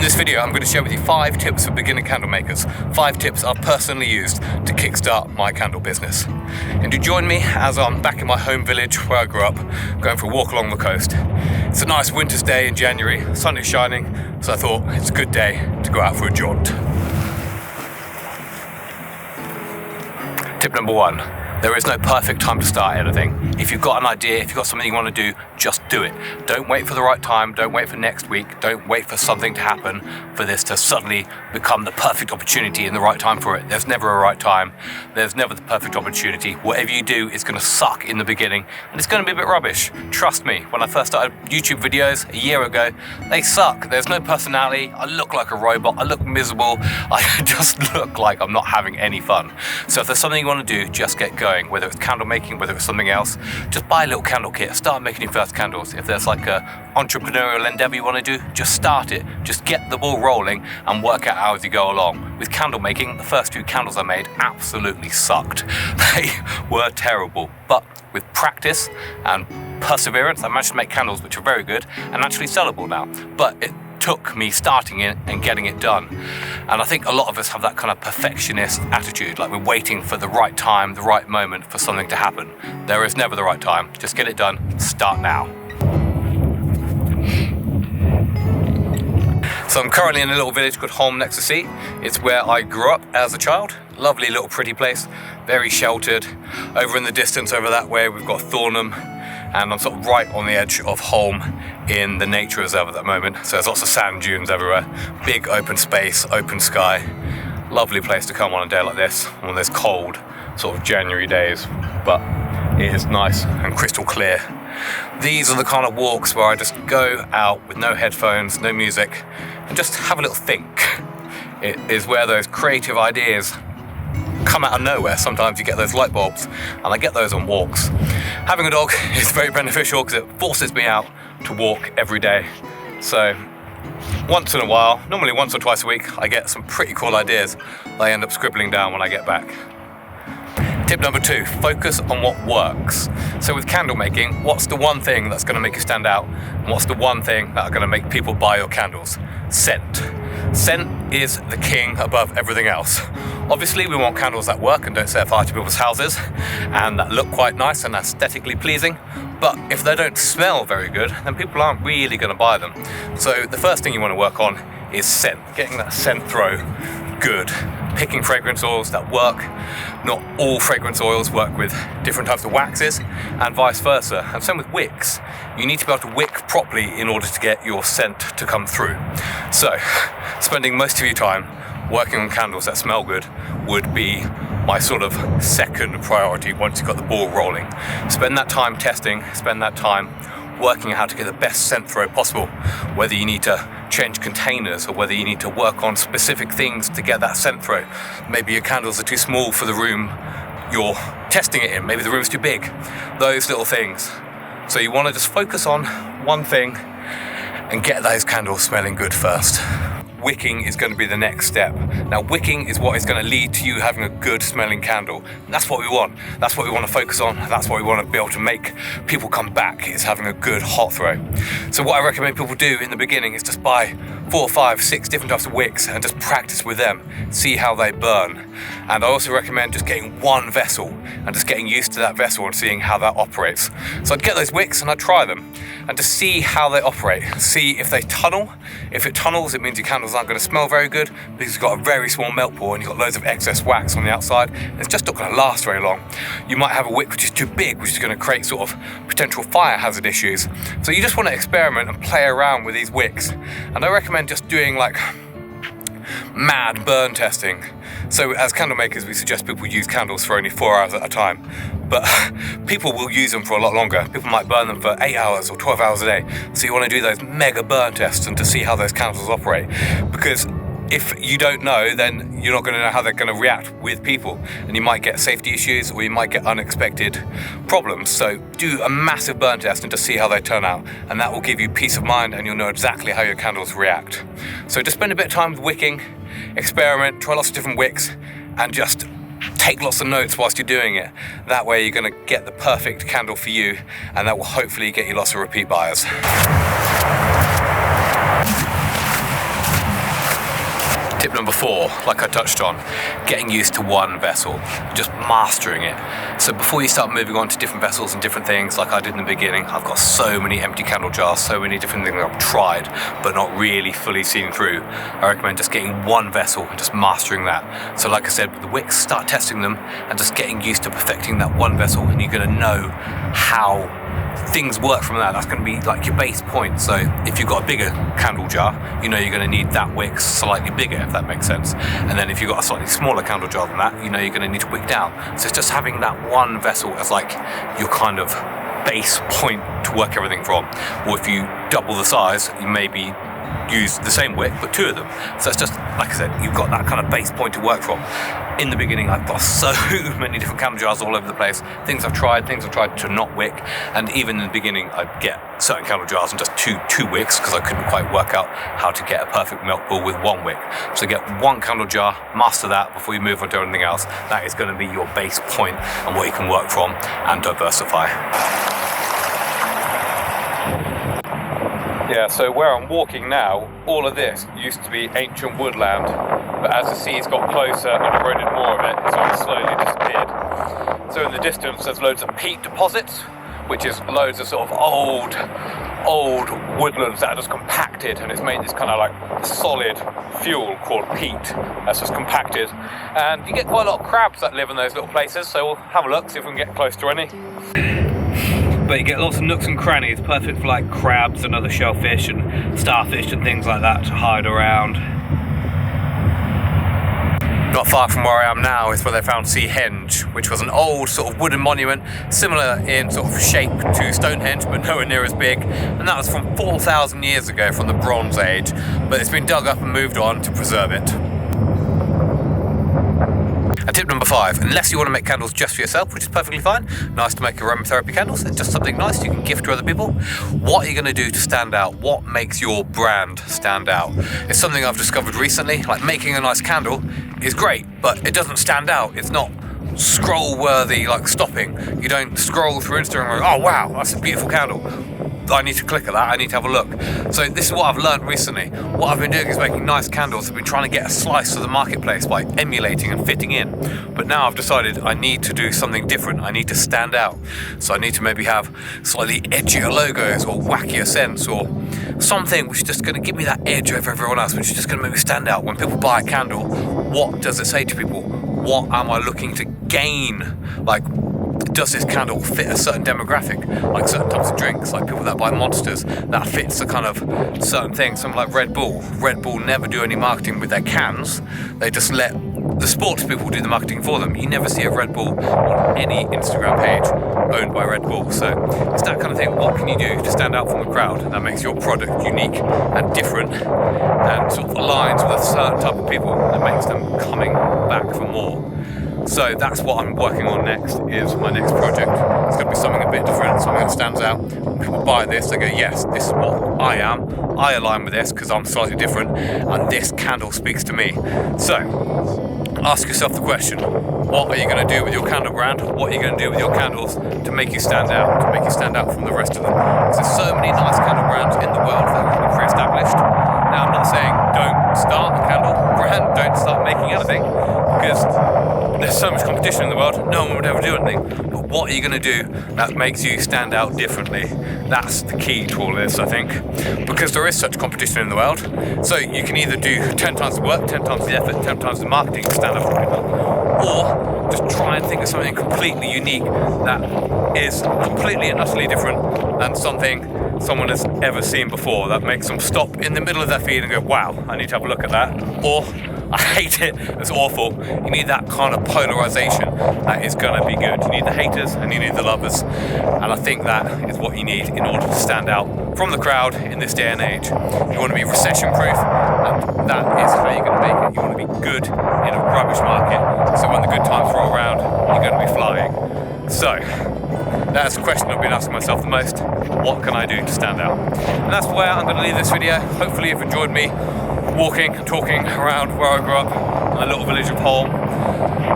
this video, I'm going to share with you 5 tips for beginner candle makers. 5 tips I've personally used to kickstart my candle business. And do join me as I'm back in my home village where I grew up, going for a walk along the coast. It's a nice winter's day in January, the sun is shining, so I thought it's a good day to go out for a jaunt. Tip number 1. There is no perfect time to start anything. If you've got an idea, if you've got something you want to do, just do it. Don't wait for the right time, don't wait for next week, don't wait for something to happen for this to suddenly become the perfect opportunity and the right time for it. There's never a right time, there's never the perfect opportunity. Whatever you do is going to suck in the beginning and it's going to be a bit rubbish. Trust me, when I first started YouTube videos a year ago, they suck. There's no personality, I look like a robot, I look miserable, I just look like I'm not having any fun. So if there's something you want to do, just get going. Whether it's candle making, whether it's something else, just buy a little candle kit, start making your first candles. If there's like a entrepreneurial endeavor you want to do, just start it, just get the ball rolling and work out how as you go along. With candle making, the first 2 candles I made absolutely sucked. They were terrible, but with practice and perseverance I managed to make candles which are very good and actually sellable now. But it took me starting it and getting it done. And I think a lot of us have that kind of perfectionist attitude, like we're waiting for the right time, the right moment for something to happen. There is never the right time. Just get it done, start now. So I'm currently in a little village called Holme next to sea. It's where I grew up as a child. Lovely little pretty place, very sheltered. Over in the distance over that way we've got Thornham, and I'm sort of right on the edge of Holme in the nature reserve at the moment. So there's lots of sand dunes everywhere, big open space, open sky. Lovely place to come on a day like this, on those cold sort of January days, but it is nice and crystal clear. These are the kind of walks where I just go out with no headphones, no music, and just have a little think. It is where those creative ideas come out of nowhere. Sometimes you get those light bulbs, and I get those on walks. Having a dog is very beneficial because it forces me out to walk every day. So once in a while, normally once or twice a week, I get some pretty cool ideas that I end up scribbling down when I get back. Tip number 2, focus on what works. So with candle making, what's the one thing that's going to make you stand out? And what's the one thing that's going to make people buy your candles? Scent. Scent is the king above everything else. Obviously we want candles that work and don't set fire to people's houses and that look quite nice and aesthetically pleasing, but if they don't smell very good then people aren't really going to buy them. So the first thing you want to work on is scent, getting that scent throw good. Picking fragrance oils that work. Not all fragrance oils work with different types of waxes and vice versa. And same with wicks. You need to be able to wick properly in order to get your scent to come through. So spending most of your time working on candles that smell good would be my sort of second priority once you've got the ball rolling. Spend that time testing, spend that time working out how to get the best scent throw possible, whether you need to change containers or whether you need to work on specific things to get that scent throw. Maybe your candles are too small for the room you're testing it in, maybe the room's too big, those little things. So you want to just focus on one thing and get those candles smelling good first. Wicking is going to be the next step. Now wicking is what is going to lead to you having a good smelling candle. That's what we want. That's what we want to focus on. That's what we want to be able to make people come back, is having a good hot throw. So what I recommend people do in the beginning is just buy 4, 5, 6 different types of wicks and just practice with them. See how they burn. And I also recommend just getting one vessel and just getting used to that vessel and seeing how that operates. So I'd get those wicks and I'd try them and just see how they operate. See if they tunnel. If it tunnels, it means your candles aren't going to smell very good because you've got a very small melt pool and you've got loads of excess wax on the outside. And it's just not going to last very long. You might have a wick which is too big, which is going to create sort of potential fire hazard issues. So you just want to experiment and play around with these wicks. And I recommend just doing like mad burn testing. So as candle makers, we suggest people use candles for only 4 hours at a time, but people will use them for a lot longer. People might burn them for 8 hours or 12 hours a day. So you want to do those mega burn tests and to see how those candles operate, because if you don't know, then you're not going to know how they're going to react with people, and you might get safety issues or you might get unexpected problems. So do a massive burn test and just see how they turn out, and that will give you peace of mind and you'll know exactly how your candles react. So just spend a bit of time with wicking, experiment, try lots of different wicks, and just take lots of notes whilst you're doing it. That way you're going to get the perfect candle for you, and that will hopefully get you lots of repeat buyers. Tip number 4, like I touched on, getting used to one vessel, just mastering it. So before you start moving on to different vessels and different things, like I did in the beginning, I've got so many empty candle jars, so many different things I've tried, but not really fully seen through. I recommend just getting one vessel and just mastering that. So like I said, with the wicks, start testing them and just getting used to perfecting that one vessel, and you're gonna know how things work from that. That's going to be like your base point. So if you've got a bigger candle jar, you know you're going to need that wick slightly bigger, if that makes sense. And then if you've got a slightly smaller candle jar than that, you know you're going to need to wick down. So it's just having that one vessel as like your kind of base point to work everything from. Or if you double the size, you maybe use the same wick but 2 of them. So it's just, like I said, you've got that kind of base point to work from. In the beginning, I've got so many different candle jars all over the place. Things I've tried to not wick, and even in the beginning I'd get certain candle jars and just two wicks because I couldn't quite work out how to get a perfect melt pool with one wick. So get one candle jar, master that before you move on to anything else. That is going to be your base point and what you can work from and diversify. Yeah, so where I'm walking now, all of this used to be ancient woodland, but as the seas got closer and eroded more of it, so it slowly disappeared. So in the distance there's loads of peat deposits, which is loads of sort of old woodlands that are just compacted, and it's made this kind of like solid fuel called peat that's just compacted. And you get quite a lot of crabs that live in those little places, so we'll have a look, see if we can get close to any. But you get lots of nooks and crannies, perfect for like crabs and other shellfish and starfish and things like that to hide around. Not far from where I am now is where they found Seahenge, which was an old sort of wooden monument, similar in sort of shape to Stonehenge, but nowhere near as big. And that was from 4,000 years ago, from the Bronze Age. But it's been dug up and moved on to preserve it. And tip number 5, unless you want to make candles just for yourself, which is perfectly fine, nice to make aromatherapy candles, it's just something nice you can gift to other people. What are you going to do to stand out? What makes your brand stand out? It's something I've discovered recently, like making a nice candle is great, but it doesn't stand out. It's not scroll worthy, like stopping. You don't scroll through Instagram and go, oh wow, that's a beautiful candle. I need to click at that, I need to have a look. So this is what I've learned recently. What I've been doing is making nice candles. I've been trying to get a slice of the marketplace by emulating and fitting in. But now I've decided I need to do something different. I need to stand out. So I need to maybe have slightly edgier logos or wackier scents or something which is just going to give me that edge over everyone else, which is just going to make me stand out. When people buy a candle, what does it say to people? What am I looking to gain? Like, does this candle fit a certain demographic, like certain types of drinks, like people that buy Monsters, that fits a kind of certain thing. Something like Red Bull never do any marketing with their cans. They just let the sports people do the marketing for them. You never see a Red Bull on any Instagram page owned by Red Bull. So it's that kind of thing. What can you do to stand out from the crowd that makes your product unique and different and sort of aligns with a certain type of people that makes them coming back for more? So that's what I'm working on next, is my next project. It's going to be something a bit different, something that stands out. When people buy this, they go, yes, this is what I am. I align with this because I'm slightly different, and this candle speaks to me. So ask yourself the question, what are you going to do with your candle brand? What are you going to do with your candles to make you stand out, from the rest of them? There's so many nice candle brands in the world that are pre-established. Now, I'm not saying don't start a candle brand, don't start making anything, because there's so much competition in the world, no one would ever do anything. But what are you going to do that makes you stand out differently? That's the key to all this, I think, because there is such competition in the world. So you can either do 10 times the work, 10 times the effort, 10 times the marketing to stand out from people, or just try and think of something completely unique that is completely and utterly different than something someone has ever seen before, that makes them stop in the middle of their feed and go, wow, I need to have a look at that, or I hate it, it's awful. You need that kind of polarization that is going to be good. You need the haters and you need the lovers, and I think that is what you need in order to stand out from the crowd in this day and age. You want to be recession proof, and that is how you're going to make it. You want to be good in a rubbish market, so when the good times roll around, you're going to be flying. So that's the question I've been asking myself the most. What can I do to stand out? And that's where I'm going to leave this video. Hopefully you've enjoyed me walking and talking around where I grew up, in a little village of Holm.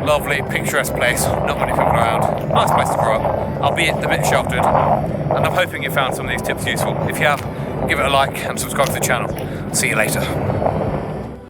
Lovely, picturesque place, not many people around. Nice place to grow up, albeit a bit sheltered. And I'm hoping you found some of these tips useful. If you have, give it a like and subscribe to the channel. See you later.